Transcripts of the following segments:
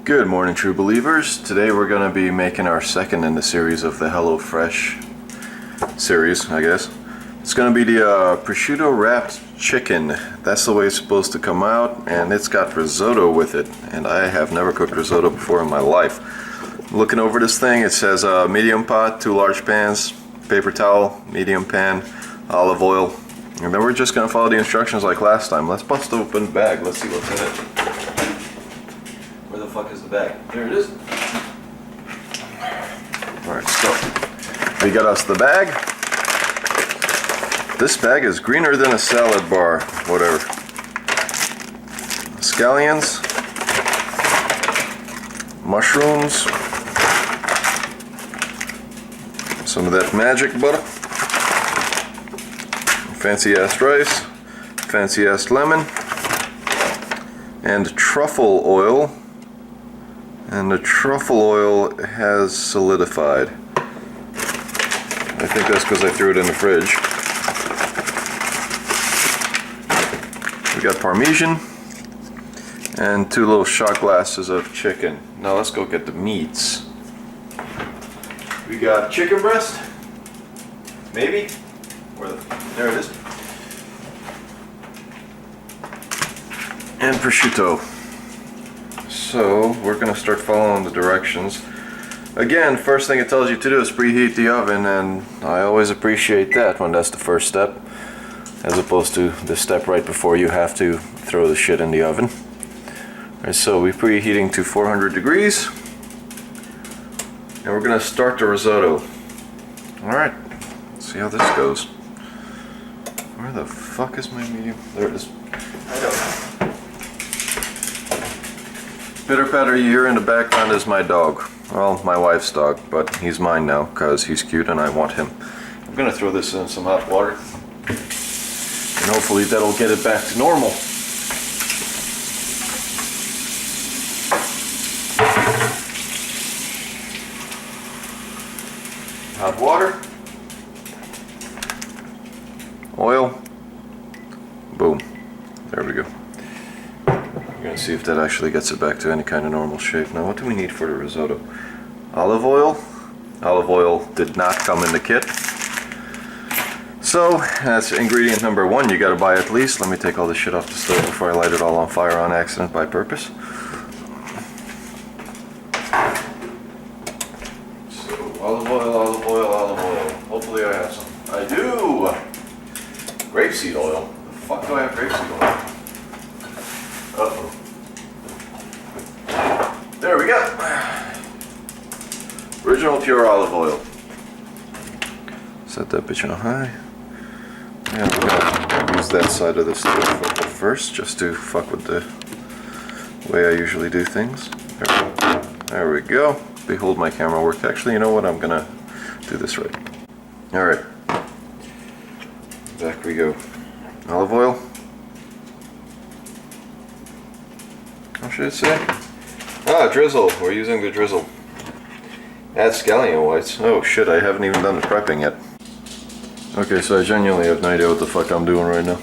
Good morning, true believers. Today we're going to be making our second in the series of the HelloFresh series, I guess. It's going to be the prosciutto wrapped chicken. That's the way it's supposed to come out, and it's got risotto with it. And I have never cooked risotto before in my life. Looking over this thing, it says medium pot, 2 large pans, paper towel, medium pan, olive oil. And then we're just going to follow the instructions like last time. Let's bust open the bag. Let's see what's in it. Where the fuck is the bag? There it is. Alright, so we got us the bag. This bag is greener than a salad bar. Whatever. Scallions. Mushrooms. Some of that magic butter. Fancy ass rice. Fancy ass lemon. And truffle oil. And the truffle oil has solidified. I think that's because I threw it in the fridge. We got Parmesan and 2 little shot glasses of chicken. Now let's go get the meats. We got chicken breast, maybe. There it is. And prosciutto. So we're going to start following the directions. Again, first thing it tells you to do is preheat the oven, and I always appreciate that when that's the first step, as opposed to the step right before you have to throw the shit in the oven. Alright, so we're preheating to 400 degrees, and we're going to start the risotto. Alright, let's see how this goes. Where the fuck is my medium? There it is. I don't know. Pitter patter you hear in the background is my dog. Well, my wife's dog, but he's mine now because he's cute and I want him. I'm gonna throw this in some hot water and hopefully that'll get it back to normal. Hot water, oil, boom, there we go. We're going to see if that actually gets it back to any kind of normal shape. Now what do we need for the risotto? Olive oil. Olive oil did not come in the kit. So that's ingredient number 1. You got to buy at least. Let me take all this shit off the stove before I light it all on fire on accident by purpose. So olive oil, olive oil, olive oil. Hopefully I have some. I do! Grapeseed oil. The fuck do I have grapeseed oil? Uh-oh. There we go. Original pure olive oil. Set that bitch on high. And we're gonna use that side of the stove first, just to fuck with the way I usually do things. There we go. Behold my camera work. Actually, you know what? I'm gonna do this right. Alright. Back we go. Olive oil. How should it say? Ah, drizzle. We're using the drizzle. Add scallion whites. Oh shit, I haven't even done the prepping yet. Okay, so I genuinely have no idea what the fuck I'm doing right now.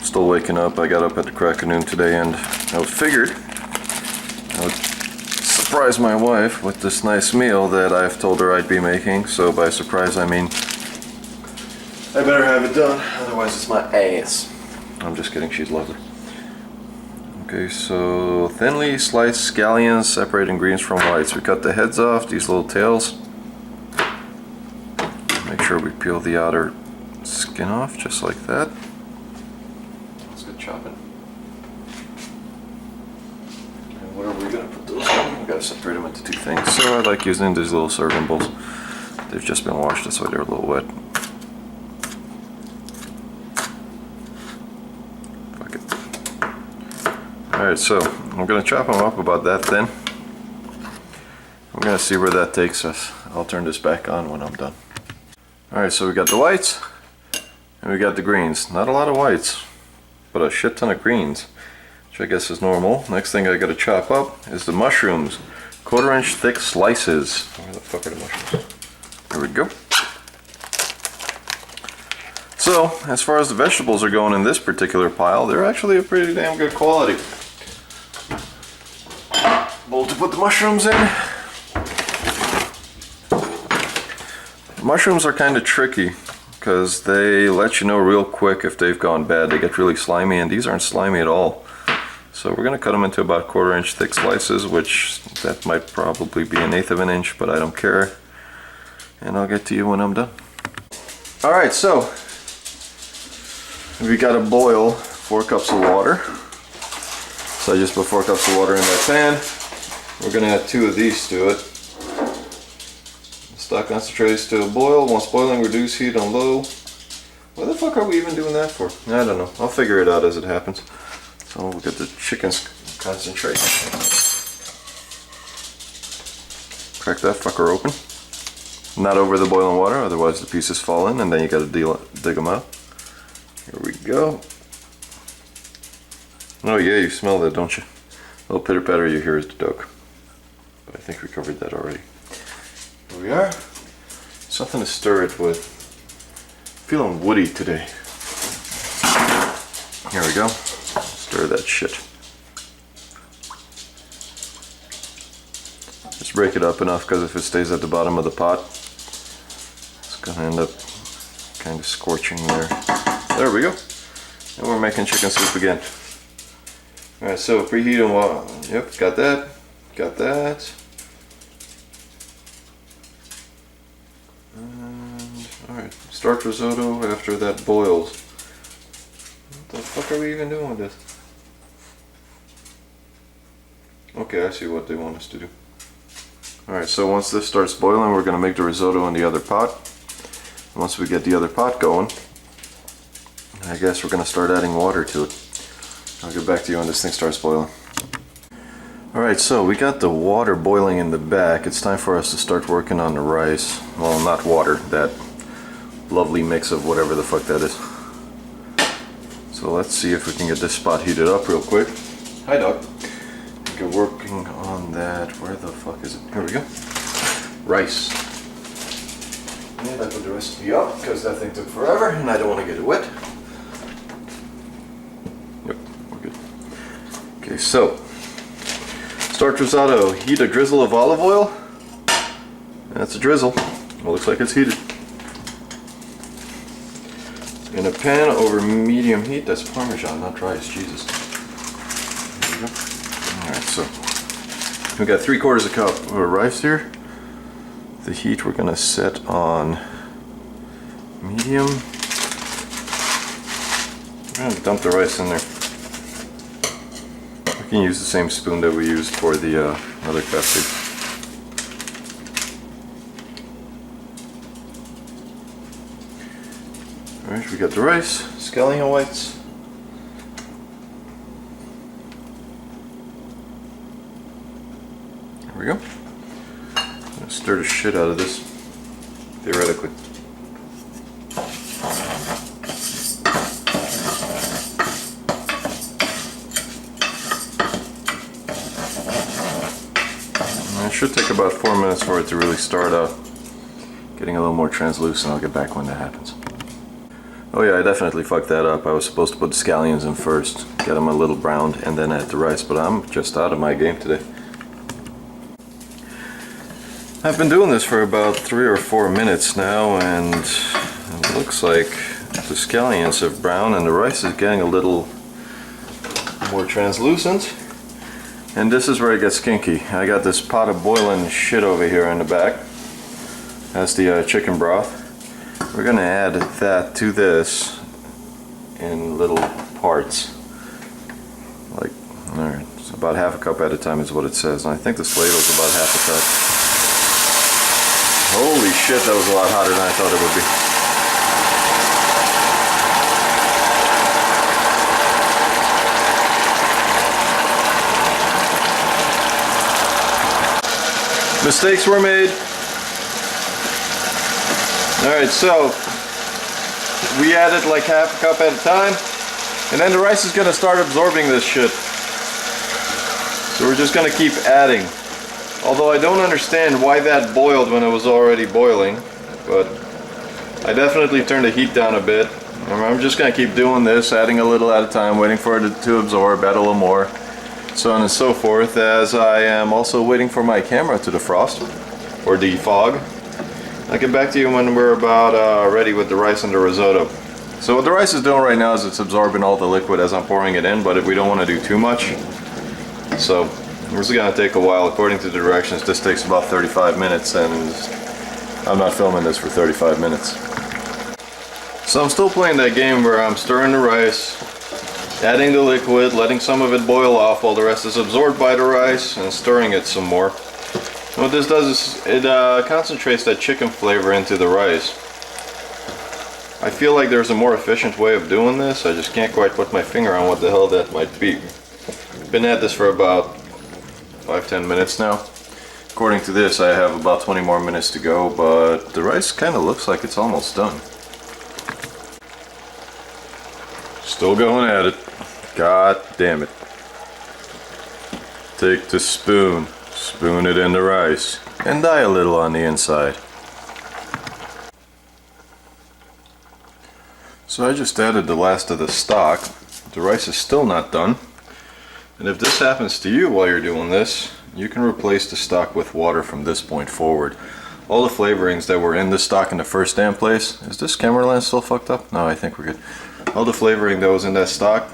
Still waking up. I got up at the crack of noon today, and I figured I would surprise my wife with this nice meal that I've told her I'd be making. So by surprise I mean I better have it done, otherwise it's my ass. I'm just kidding, she's lovely. Okay, so thinly sliced scallions, separating greens from whites. We cut the heads off, these little tails. Make sure we peel the outer skin off, just like that. Let's get chopping. And what are we going to put those in? We've got to separate them into 2 things. So I like using these little serving bowls. They've just been washed, that's why they're a little wet. Alright, so I'm going to chop them up about that thin. We're going to see where that takes us. I'll turn this back on when I'm done. Alright, so we got the whites and we got the greens. Not a lot of whites, but a shit ton of greens, which I guess is normal. Next thing I got to chop up is the mushrooms. 1/4 inch thick slices. Where the fuck are the mushrooms? There we go. So, as far as the vegetables are going in this particular pile, they're actually a pretty damn good quality. bowl to put the mushrooms in. Mushrooms are kind of tricky because they let you know real quick if they've gone bad. They get really slimy, and these aren't slimy at all. So we're going to cut them into about 1/4 inch thick slices, which that might probably be 1/8 of an inch, but I don't care. And I'll get to you when I'm done. Alright, so we got to boil 4 cups of water. So I just put 4 cups of water in that pan. We're going to add 2 of these to it. Stock concentrates to a boil. Once boiling, reduce heat on low. What the fuck are we even doing that for? I don't know. I'll figure it out as it happens. So we'll get the chicken's concentrate. Crack that fucker open. Not over the boiling water, otherwise the pieces fall in, and then you gotta dig them out. Here we go. Oh yeah, you smell that, don't you? A little pitter patter you hear is the dog. But I think we covered that already. Here we are. Something to stir it with. Feeling woody today. Here we go. Stir that shit. Just break it up enough, because if it stays at the bottom of the pot, it's gonna end up kind of scorching there. There we go. And we're making chicken soup again. Alright, so preheat and water. Yep, got that. Got that. And alright, start risotto after that boils. What the fuck are we even doing with this? Okay, I see what they want us to do. Alright, so once this starts boiling, we're going to make the risotto in the other pot. Once we get the other pot going, I guess we're going to start adding water to it. I'll get back to you when this thing starts boiling. Alright, so we got the water boiling in the back. It's time for us to start working on the rice. Well, not water, that lovely mix of whatever the fuck that is. So let's see if we can get this spot heated up real quick. Hi, dog. Get working on that. Where the fuck is it? Here we go. Rice. And I put the recipe up because that thing took forever and I don't want to get it wet. Yep, we're good. Okay, so start risotto. Heat a drizzle of olive oil. That's a drizzle. It looks like it's heated. In a pan over medium heat. That's Parmesan, not rice. Jesus. There we go. Alright, so we got 3/4 cup of rice here. The heat we're gonna set on medium. We're gonna dump the rice in there. We can use the same spoon that we used for the other crab soup. Alright, we got the rice, scallion whites. There we go. I'm gonna stir the shit out of this, theoretically. And it should take about 4 minutes for it to really start out getting a little more translucent. I'll get back when that happens. Oh yeah, I definitely fucked that up. I was supposed to put the scallions in first, get them a little browned, and then add the rice, but I'm just out of my game today. I've been doing this for about 3 or 4 minutes now, and it looks like the scallions have browned and the rice is getting a little more translucent. And this is where it gets kinky. I got this pot of boiling shit over here in the back. That's the chicken broth. We're gonna add that to this in little parts. Like, alright, so about 1/2 cup at a time is what it says. And I think this ladle's about 1/2 cup. Holy shit, that was a lot hotter than I thought it would be. Mistakes were made. Alright, so we added like 1/2 cup at a time, and then the rice is going to start absorbing this shit. So we're just going to keep adding. Although I don't understand why that boiled when it was already boiling, but I definitely turned the heat down a bit. I'm just going to keep doing this, adding a little at a time, waiting for it to absorb, add a little more. so on and so forth, as I am also waiting for my camera to defrost or defog. I'll get back to you when we're about ready with the rice and the risotto. So what the rice is doing right now is it's absorbing all the liquid as I'm pouring it in, but if we don't want to do too much, so this is going to take a while. According to the directions, this takes about 35 minutes, and I'm not filming this for 35 minutes. So I'm still playing that game where I'm stirring the rice, adding the liquid, letting some of it boil off while the rest is absorbed by the rice, and stirring it some more. And what this does is it concentrates that chicken flavor into the rice. I feel like there's a more efficient way of doing this. I just can't quite put my finger on what the hell that might be. Been at this for about 5-10 minutes now. According to this, I have about 20 more minutes to go, but the rice kind of looks like it's almost done. Still going at it. God damn it. Take the spoon, spoon it in the rice, and dye a little on the inside. So I just added the last of the stock. The rice is still not done. And if this happens to you while you're doing this, you can replace the stock with water from this point forward. All the flavorings that were in the stock in the first damn place. Is this camera lens still fucked up? No, I think we're good. All the flavoring that was in that stock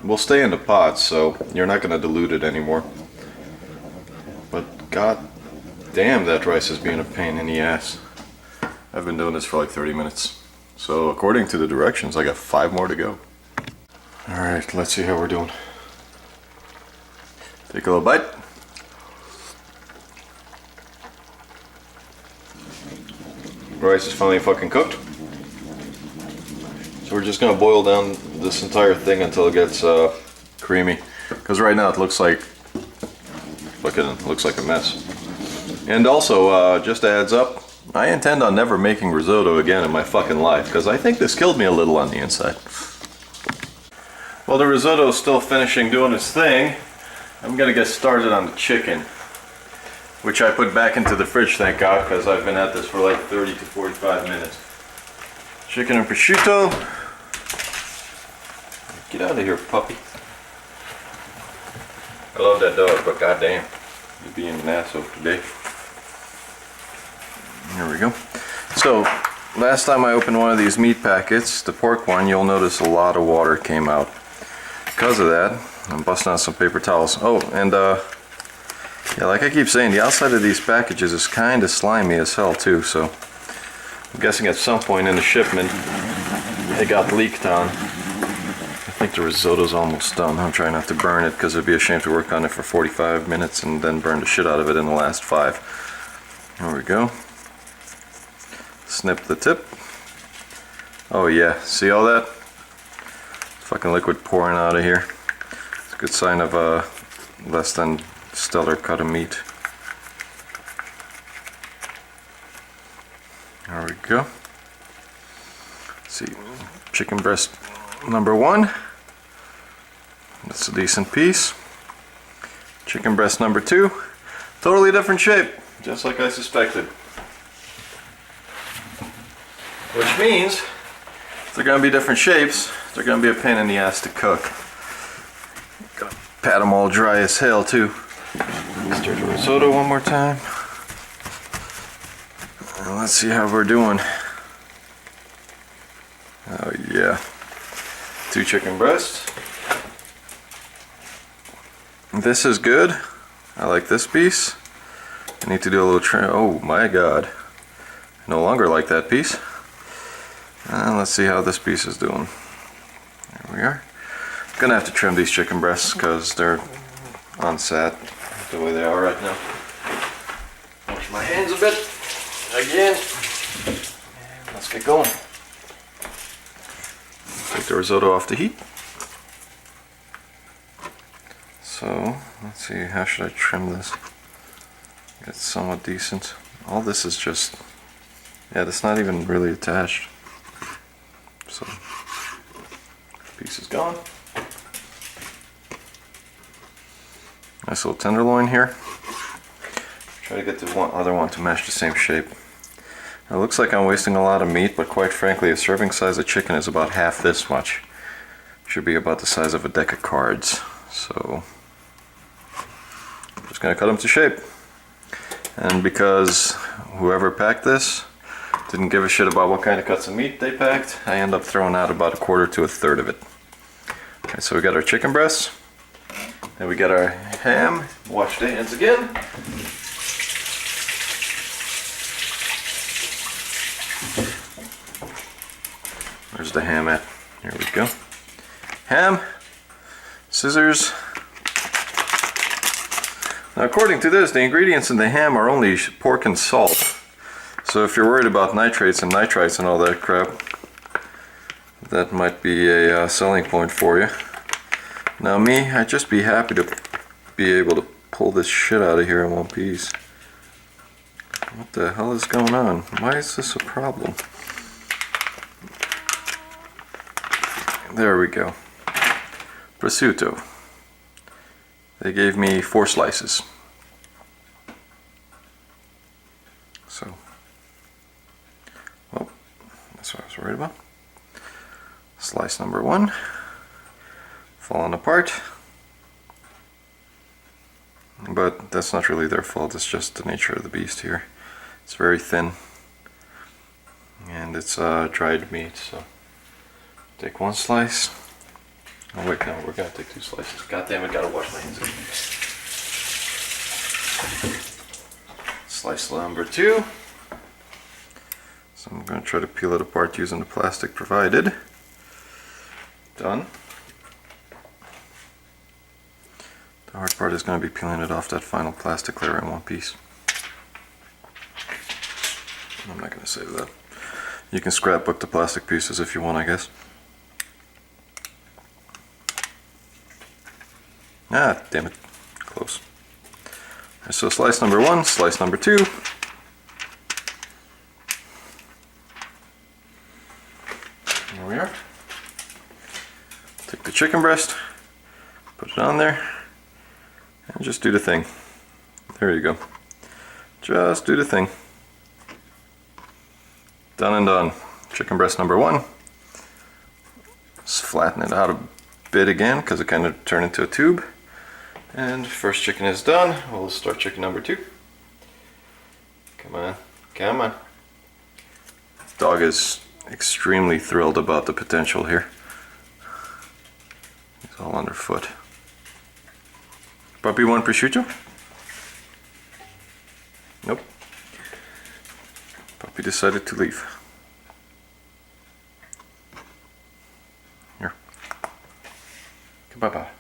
will stay in the pot, so you're not going to dilute it anymore. But god damn, that rice is being a pain in the ass. I've been doing this for like 30 minutes. So according to the directions, I got 5 more to go. Alright, let's see how we're doing. Take a little bite. Rice is finally fucking cooked. So we're just gonna boil down this entire thing until it gets creamy. Because right now it looks like a mess. And also, just a heads up, I intend on never making risotto again in my fucking life, because I think this killed me a little on the inside. While the risotto is still finishing doing its thing, I'm gonna get started on the chicken, which I put back into the fridge, thank God, because I've been at this for like 30 to 45 minutes. Chicken and prosciutto. Get out of here, puppy. I love that dog, but goddamn, you're being an asshole today. Here we go. So, last time I opened one of these meat packets, the pork one, you'll notice a lot of water came out. Because of that, I'm busting out some paper towels. Oh, and yeah, like I keep saying, the outside of these packages is kind of slimy as hell too, so I'm guessing at some point in the shipment it got leaked on. I think the risotto's almost done. I'm trying not to burn it because it'd be a shame to work on it for 45 minutes and then burn the shit out of it in the last 5. There we go. Snip the tip. Oh yeah, see all that? Fucking liquid pouring out of here. It's a good sign of less than stellar cut of meat. There we go. Let's see, chicken breast number 1. That's a decent piece. Chicken breast number 2. Totally different shape, just like I suspected. Which means, if they're going to be different shapes, they're going to be a pain in the ass to cook. Gotta pat them all dry as hell too. Stir the risotto one more time. And let's see how we're doing. Oh yeah. 2 chicken breasts. This is good. I like this piece. I need to do a little trim. Oh my god. I no longer like that piece. And let's see how this piece is doing. There we are. I'm gonna have to trim these chicken breasts because they're unsat the way they are right now. Wash my hands a bit again. And let's get going. Take the risotto off the heat. So let's see, how should I trim this? It's somewhat decent. All this is just, yeah, it's not even really attached. So, piece is gone. Nice little tenderloin here. Try to get the other one to match the same shape. Now, it looks like I'm wasting a lot of meat, but quite frankly, a serving size of chicken is about half this much. Should be about the size of a deck of cards. So, just gonna cut them to shape. And because whoever packed this didn't give a shit about what kind of cuts of meat they packed, I end up throwing out about 1/4 to 1/3 of it. Okay, so we got our chicken breasts, and we got our ham. Wash the hands again. Where's the ham at? Here we go. Ham, scissors. Now according to this, the ingredients in the ham are only pork and salt. So if you're worried about nitrates and nitrites and all that crap, that might be a selling point for you. Now me, I'd just be happy to be able to pull this shit out of here in one piece. What the hell is going on? Why is this a problem? There we go. Prosciutto. They gave me 4 slices. So, well, that's what I was worried about. Slice number 1. Falling apart. But that's not really their fault, it's just the nature of the beast here. It's very thin. And it's dried meat, so take 1 slice. Oh wait, no, we're gonna take 2 slices. God damn it, gotta wash my hands again. Slice number 2. So I'm gonna try to peel it apart using the plastic provided. Done. The hard part is gonna be peeling it off that final plastic layer in one piece. I'm not gonna save that. You can scrapbook the plastic pieces if you want, I guess. Ah, damn it. Close. So slice number 1, slice number 2. There we are. Take the chicken breast, put it on there, and just do the thing. There you go. Just do the thing. Done and done. Chicken breast number 1. Just flatten it out a bit again because it kind of turned into a tube. And first chicken is done. We'll start chicken number 2. Come on, come on. Dog is extremely thrilled about the potential here. He's all underfoot. Puppy want prosciutto? Nope. Puppy decided to leave. Here. Come on, Baba.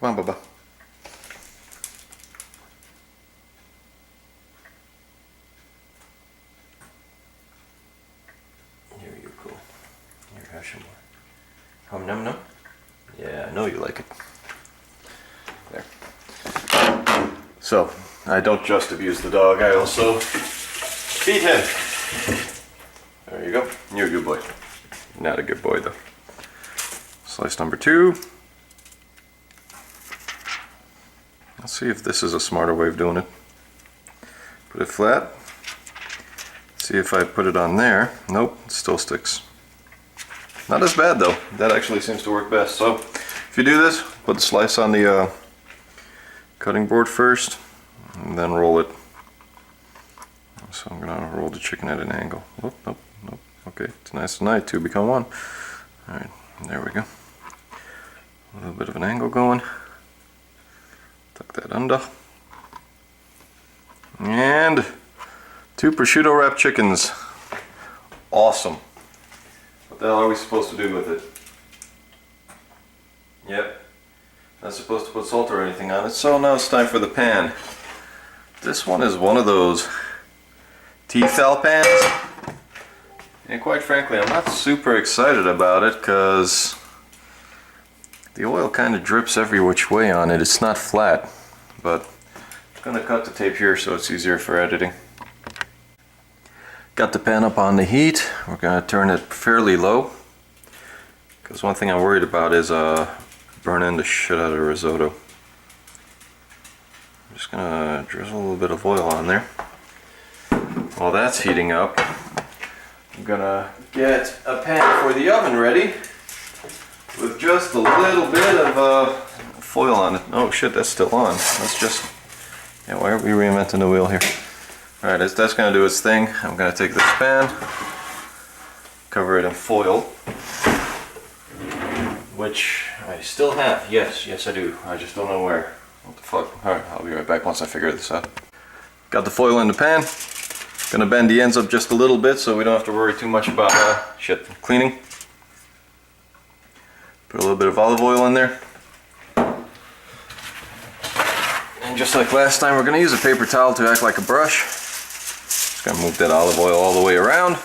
Come on, Baba. Here you go. Here, have some more. Hum num num? Yeah, I know you like it. There. So, I don't just abuse the dog, I also feed him. There you go. You're a good boy. Not a good boy, though. Slice number 2. Let's see if this is a smarter way of doing it. Put it flat. See if I put it on there. Nope, it still sticks. Not as bad though. That actually seems to work best. So if you do this, put the slice on the cutting board first, and then roll it. So I'm gonna roll the chicken at an angle. Nope, nope, nope. Okay, it's nice and tight. 2 become 1. Alright, there we go. A little bit of an angle going. Tuck that under. And 2 prosciutto wrapped chickens. Awesome. What the hell are we supposed to do with it? Yep. Not supposed to put salt or anything on it. So now it's time for the pan. This one is one of those Tefal pans. And quite frankly, I'm not super excited about it because the oil kind of drips every which way on it. It's not flat, but I'm going to cut the tape here so it's easier for editing. Got the pan up on the heat. We're going to turn it fairly low because one thing I'm worried about is burning the shit out of risotto. I'm just going to drizzle a little bit of oil on there. While that's heating up, I'm going to get a pan for the oven ready with just a little bit of foil on it. Oh shit, that's still on. Let's just... Yeah, why are we reinventing the wheel here? Alright, that's going to do its thing. I'm going to take this pan, cover it in foil, which I still have. Yes I do. I just don't know where. What the fuck? Alright, I'll be right back once I figure this out. Got the foil in the pan. Gonna bend the ends up just a little bit so we don't have to worry too much about cleaning. Put a little bit of olive oil in there. And just like last time, we're gonna use a paper towel to act like a brush. Just gonna move that olive oil all the way around.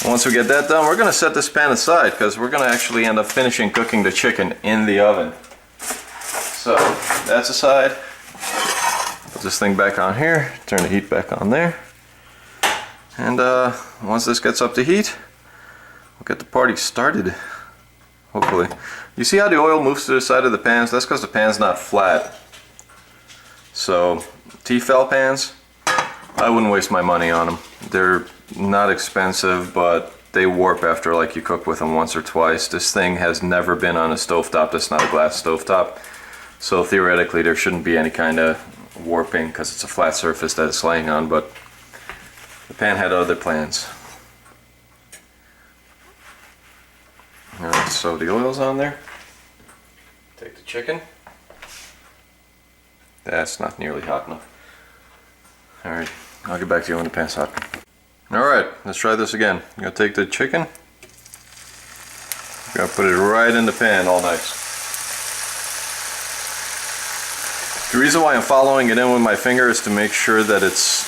And once we get that done, we're gonna set this pan aside because we're gonna actually end up finishing cooking the chicken in the oven. So that's aside. Put this thing back on here, turn the heat back on there. And once this gets up to heat, we'll get the party started, hopefully. You see how the oil moves to the side of the pans? That's because the pan's not flat. So, Tefal pans, I wouldn't waste my money on them. They're not expensive, but they warp after like you cook with them once or twice. This thing has never been on a stovetop that's not a glass stovetop. So theoretically there shouldn't be any kind of warping because it's a flat surface that it's laying on, but the pan had other plans. Alright, so the oil's on there. Take the chicken. That's not nearly hot enough. Alright, I'll get back to you when the pan's hot. Alright, let's try this again. I'm going to take the chicken. I'm going to put it right in the pan, all nice. The reason why I'm following it in with my finger is to make sure that it's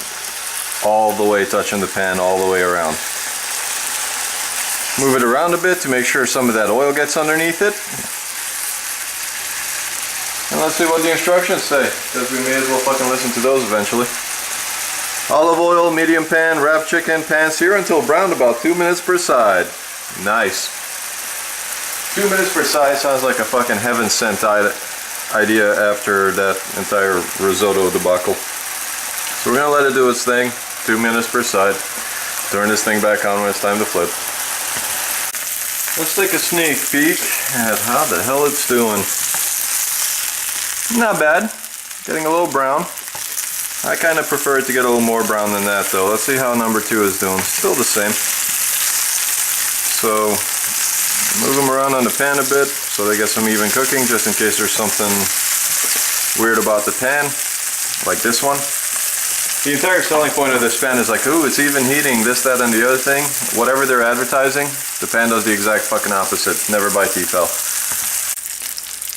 all the way touching the pan all the way around. Move it around a bit to make sure some of that oil gets underneath it. And let's see what the instructions say, because we may as well fucking listen to those eventually. Olive oil, medium pan, wrap chicken, pan sear until browned about 2 minutes per side. Nice. 2 minutes per side sounds like a fucking heaven sent idea after that entire risotto debacle. So we're gonna let it do its thing. 2 minutes per side. Turn this thing back on when it's time to flip. Let's take a sneak peek at how the hell it's doing. Not bad. Getting a little brown. I kind of prefer it to get a little more brown than that though. Let's see how number 2 is doing. Still the same. So move them around on the pan a bit so they get some even cooking, just in case there's something weird about the pan, like this one. The entire selling point of this pan is like, ooh, it's even heating, this, that, and the other thing. Whatever they're advertising, the pan does the exact fucking opposite. Never buy Tefal.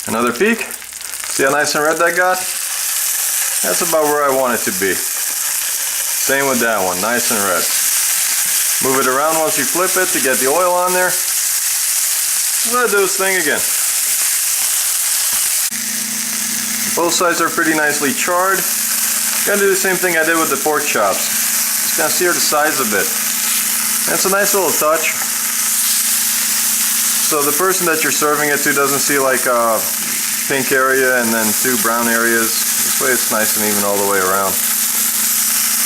Another peek. See how nice and red that got? That's about where I want it to be. Same with that one, nice and red. Move it around once you flip it to get the oil on there. Let it do its thing again. Both sides are pretty nicely charred. Gonna do the same thing I did with the pork chops. Just gonna sear the sides a bit. And it's a nice little touch. So the person that you're serving it to doesn't see like a pink area and then 2 brown areas. This way it's nice and even all the way around.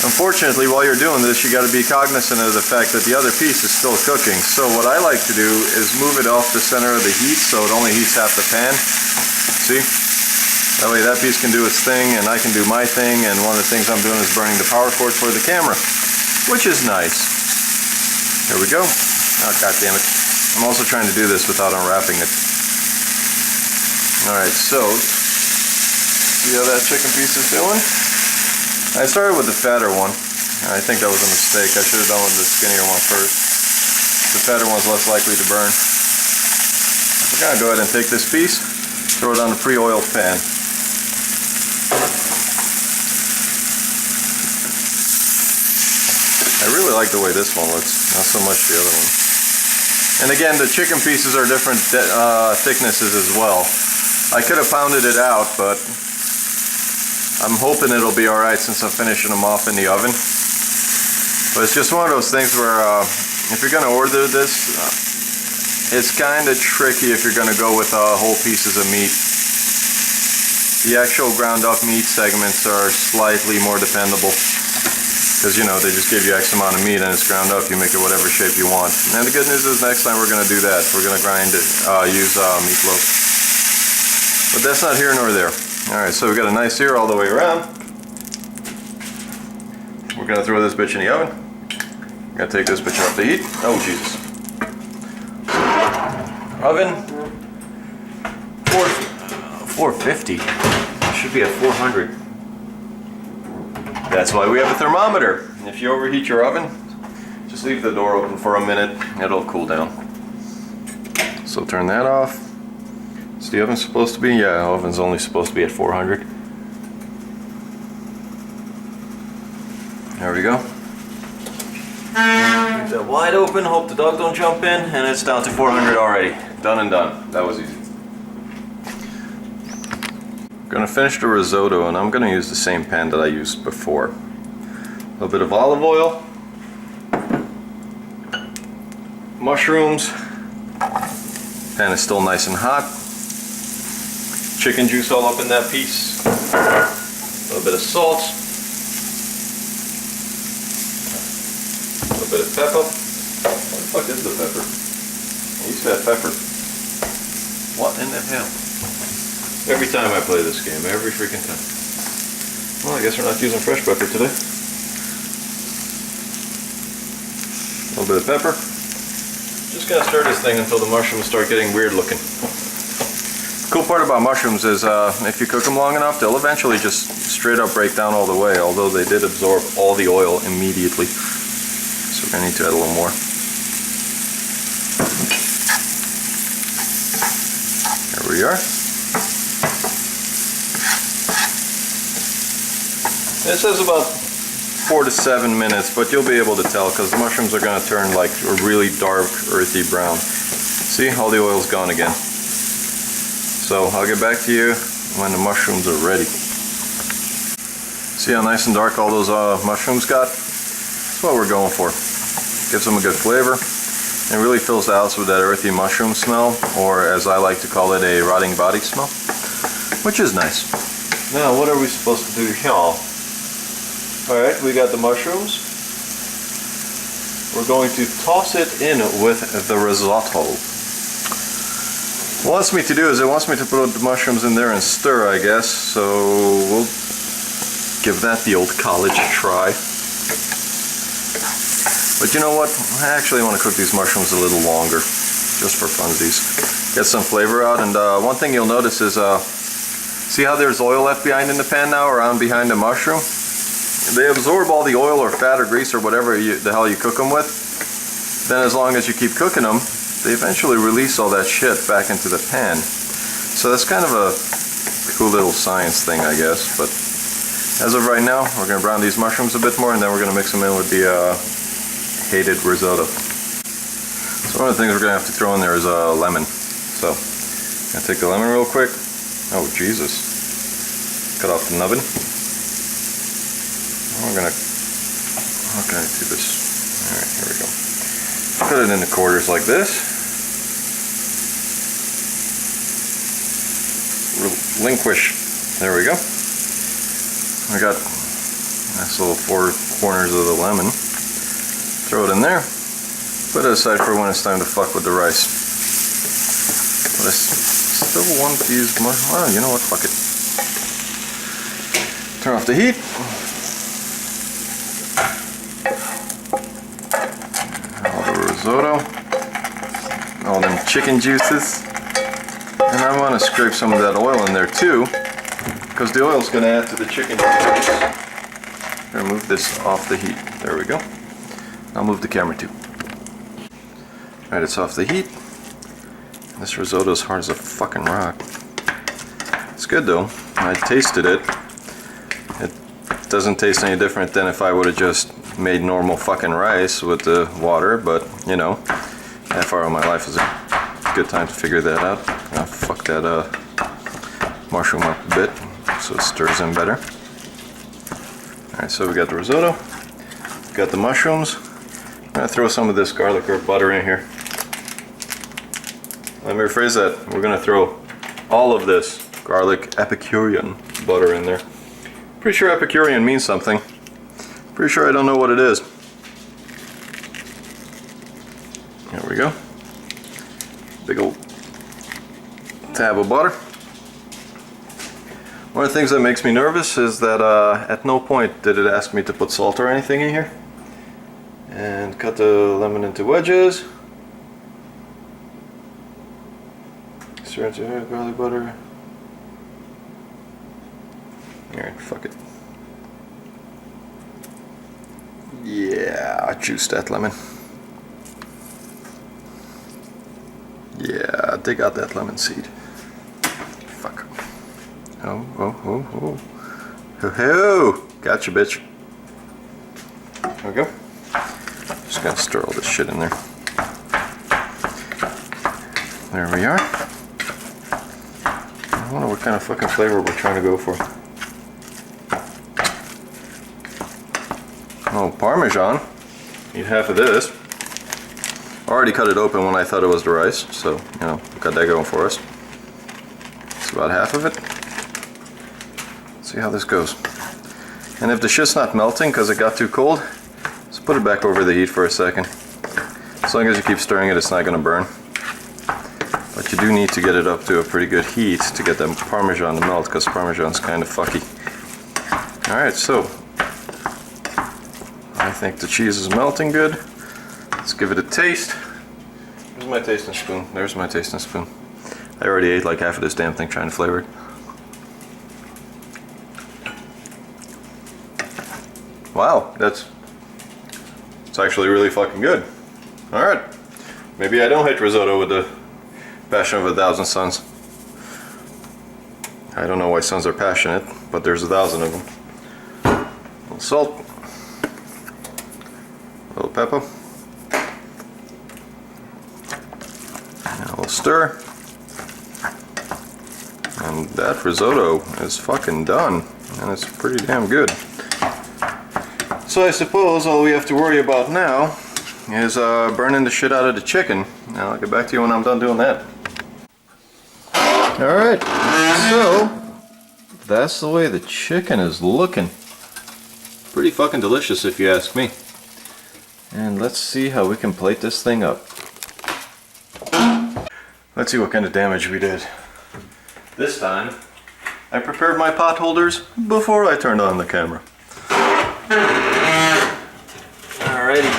Unfortunately, while you're doing this, you gotta be cognizant of the fact that the other piece is still cooking. So what I like to do is move it off the center of the heat so it only heats half the pan. See? That way that piece can do its thing and I can do my thing, and one of the things I'm doing is burning the power cord for the camera, which is nice. Here we go. Oh, god damn it. I'm also trying to do this without unwrapping it. Alright, so see how that chicken piece is doing? I started with the fatter one. I think that was a mistake. I should have done with the skinnier one first. The fatter one's less likely to burn. We're gonna go ahead and take this piece, throw it on the pre-oiled pan. I really like the way this one looks, not so much the other one. And again, the chicken pieces are different thicknesses as well. I could have pounded it out, but I'm hoping it'll be alright since I'm finishing them off in the oven. But it's just one of those things where if you're going to order this, it's kind of tricky if you're going to go with whole pieces of meat. The actual ground up meat segments are slightly more dependable. Because, you know, they just give you X amount of meat and it's ground up, you make it whatever shape you want. And the good news is next time we're going to do that. We're going to grind it, use meatloaf. But that's not here nor there. Alright, so we got a nice sear all the way around. We're gonna throw this bitch in the oven. I'm gonna take this bitch off the heat. Oh Jesus. Oven 450. It should be at 400. That's why we have a thermometer. And if you overheat your oven, just leave the door open for a minute. It'll cool down. So turn that off. Is the oven supposed to be? Yeah, the oven's only supposed to be at 400. There we go. Keep that wide open, hope the dog don't jump in, and it's down to 400 already. Done and done. That was easy. I'm gonna finish the risotto, and I'm gonna use the same pan that I used before. A little bit of olive oil, mushrooms. Pan is still nice and hot. Chicken juice all up in that piece. A little bit of salt. A little bit of pepper. What the fuck is the pepper? I used to have pepper. What in the hell? Every time I play this game, every freaking time. Well, I guess we're not using fresh pepper today. A little bit of pepper. Just gonna stir this thing until the mushrooms start getting weird looking. The cool part about mushrooms is if you cook them long enough, they'll eventually just straight up break down all the way, although they did absorb all the oil immediately. So we're gonna need to add a little more. There we are. It says about 4 to 7 minutes, but you'll be able to tell because the mushrooms are going to turn like a really dark, earthy brown. See, all the oil's gone again. So I'll get back to you when the mushrooms are ready. See how nice and dark all those mushrooms got? That's what we're going for. Gives them a good flavor. It really fills the house with that earthy mushroom smell, or as I like to call it, a rotting body smell, which is nice. Now, what are we supposed to do here? Alright, we got the mushrooms. We're going to toss it in with the risotto. What it wants me to do is it wants me to put the mushrooms in there and stir, I guess, so we'll give that the old college try. But you know what? I actually want to cook these mushrooms a little longer, just for funsies. Get some flavor out, and one thing you'll notice is, see how there's oil left behind in the pan now, around behind the mushroom? They absorb all the oil or fat or grease or whatever the hell you cook them with. Then as long as you keep cooking them, they eventually release all that shit back into the pan. So that's kind of a cool little science thing, I guess. But as of right now, we're going to brown these mushrooms a bit more, and then we're going to mix them in with the hated risotto. So one of the things we're going to have to throw in there is a lemon. So I'm going to take the lemon real quick. Oh Jesus. Cut off the nubbin. We're gonna, how can I do this? Alright, here we go. Cut it into quarters like this. Relinquish. There we go. I got nice little 4 corners of the lemon. Throw it in there. Put it aside for when it's time to fuck with the rice. But I still want these more. Well, you know what? Fuck it. Turn off the heat. Risotto, all them chicken juices, and I want to scrape some of that oil in there too, because the oil is going to add to the chicken juices. I'm going to move this off the heat. There we go. I'll move the camera too. Alright, it's off the heat. This risotto is hard as a fucking rock. It's good though. I tasted it. It doesn't taste any different than if I would have just made normal fucking rice with the water, but you know, that far in my life is a good time to figure that out. I'll fuck that mushroom up a bit so it stirs in better. Alright, so we got the risotto, we got the mushrooms. I'm gonna throw some of this garlic or butter in here. Let me rephrase that. We're gonna throw all of this garlic Epicurean butter in there. Pretty sure Epicurean means something. Pretty sure I don't know what it is. There we go. Big old tab of butter. One of the things that makes me nervous is that at no point did it ask me to put salt or anything in here. And cut the lemon into wedges. Stir into garlic butter. Alright, fuck it. Yeah, juice that lemon. Yeah, dig out that lemon seed. Fuck. Oh, oh, oh, oh. Oh, oh. Gotcha, bitch. There we go. Just gotta stir all this shit in there. There we are. I wonder what kind of fucking flavor we're trying to go for. Oh, Parmesan. Need half of this. I already cut it open when I thought it was the rice, so, you know, got that going for us. It's about half of it. Let's see how this goes. And if the shit's not melting because it got too cold, just put it back over the heat for a second. As long as you keep stirring it, it's not going to burn. But you do need to get it up to a pretty good heat to get the Parmesan to melt, because Parmesan's kind of fucky. Alright, so I think the cheese is melting good. Let's give it a taste. Where's my tasting spoon? There's my tasting spoon. I already ate like half of this damn thing trying to flavor it. Wow, it's actually really fucking good. Alright, maybe I don't hate risotto with the passion of 1,000 suns. I don't know why suns are passionate, but there's 1,000 of them. A little salt, a little pepper, and a little stir, and that risotto is fucking done, and it's pretty damn good. So I suppose all we have to worry about now is burning the shit out of the chicken. Now I'll get back to you when I'm done doing that. Alright, so that's the way the chicken is looking. Pretty fucking delicious if you ask me. And let's see how we can plate this thing up. Let's see what kind of damage we did. This time, I prepared my pot holders before I turned on the camera. Alrighty.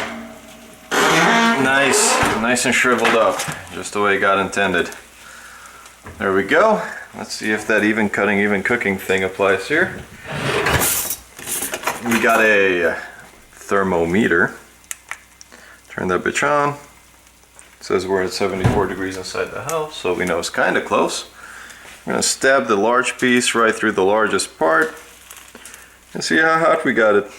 Nice and shriveled up, just the way God intended. There we go. Let's see if that even cutting, even cooking thing applies here. We got a thermometer. Turn that bitch on. It says we're at 74 degrees inside the house, so we know it's kind of close. I'm going to stab the large piece right through the largest part and see how hot we got it.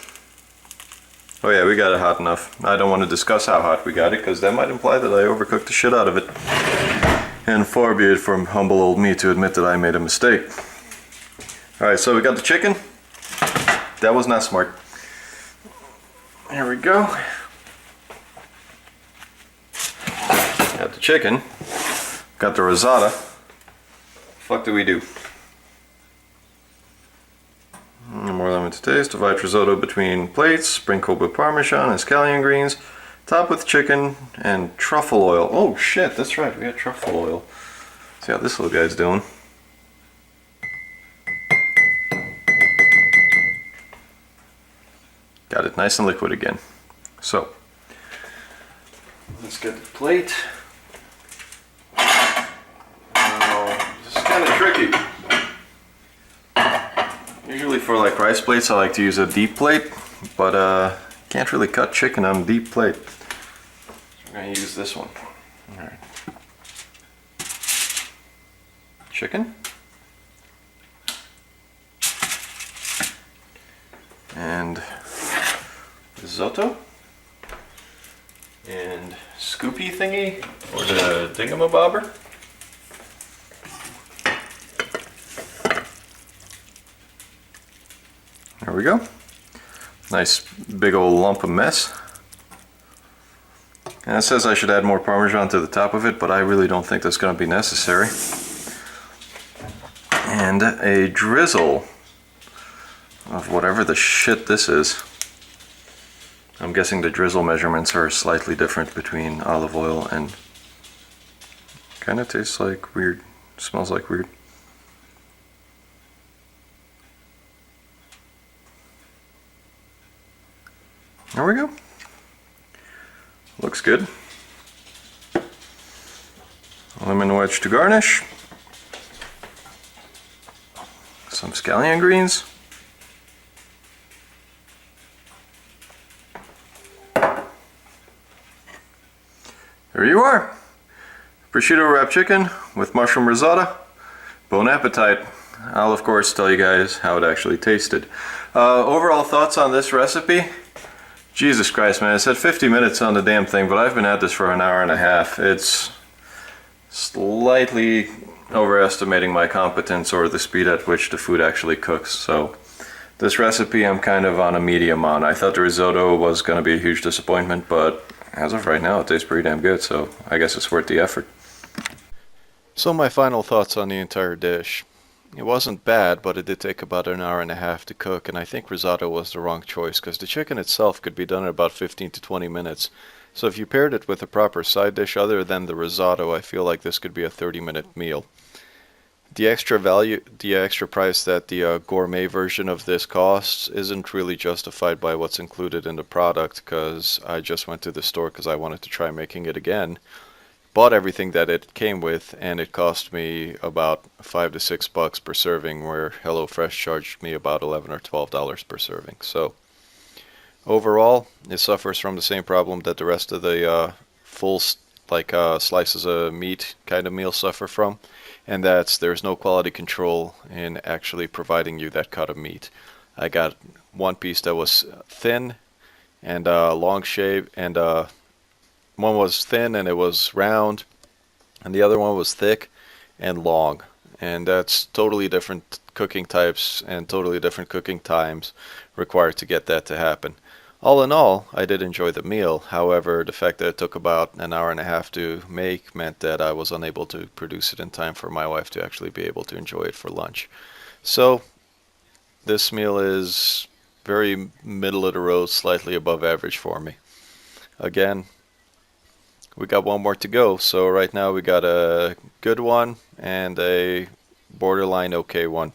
Oh yeah, we got it hot enough. I don't want to discuss how hot we got it, because that might imply that I overcooked the shit out of it. And far be it from humble old me to admit that I made a mistake. Alright, so we got the chicken. That was not smart. Here we go. Got the chicken. Got the risotto. Fuck do we do? More lemon to taste. Divide risotto between plates. Sprinkle with Parmesan and scallion greens. Top with chicken and truffle oil. Oh shit, that's right, we got truffle oil. See how this little guy's doing. Got it nice and liquid again. So, let's get the plate. This is kind of tricky. Usually for like rice plates I like to use a deep plate, but can't really cut chicken on a deep plate. So we're going to use this one. Alright. Chicken. And risotto. And scoopy thingy, or the dingamabobber. There we go. Nice big old lump of mess. And it says I should add more Parmesan to the top of it, but I really don't think that's going to be necessary. And a drizzle of whatever the shit this is. I'm guessing the drizzle measurements are slightly different between olive oil and... Kind of tastes like weird. Smells like weird. There we go. Looks good. Lemon wedge to garnish. Some scallion greens. There you are. Prosciutto wrapped chicken with mushroom risotto. Bon appetit. I'll of course tell you guys how it actually tasted. Overall thoughts on this recipe? Jesus Christ, man, it said 50 minutes on the damn thing, but I've been at this for an hour and a half. It's slightly overestimating my competence or the speed at which the food actually cooks. So this recipe I'm kind of on a medium on. I thought the risotto was going to be a huge disappointment, but as of right now it tastes pretty damn good, so I guess it's worth the effort. So my final thoughts on the entire dish. It wasn't bad, but it did take about an hour and a half to cook, and I think risotto was the wrong choice because the chicken itself could be done in about 15 to 20 minutes. So if you paired it with a proper side dish other than the risotto, I feel like this could be a 30-minute meal. The extra value, the extra price that the gourmet version of this costs isn't really justified by what's included in the product, because I just went to the store because I wanted to try making it again. Bought everything that it came with, and it cost me about $5 to $6 per serving, where HelloFresh charged me about $11 or $12 per serving. So overall, it suffers from the same problem that the rest of the full slices of meat kind of meals suffer from, and that's there's no quality control in actually providing you that cut of meat. I got one piece that was thin and long shaved, and one was thin and it was round, and the other one was thick and long. And that's totally different cooking types and totally different cooking times required to get that to happen. All in all, I did enjoy the meal. However, the fact that it took about an hour and a half to make meant that I was unable to produce it in time for my wife to actually be able to enjoy it for lunch. So this meal is very middle of the road, slightly above average for me. Again, we got one more to go, so right now we got a good one and a borderline okay one.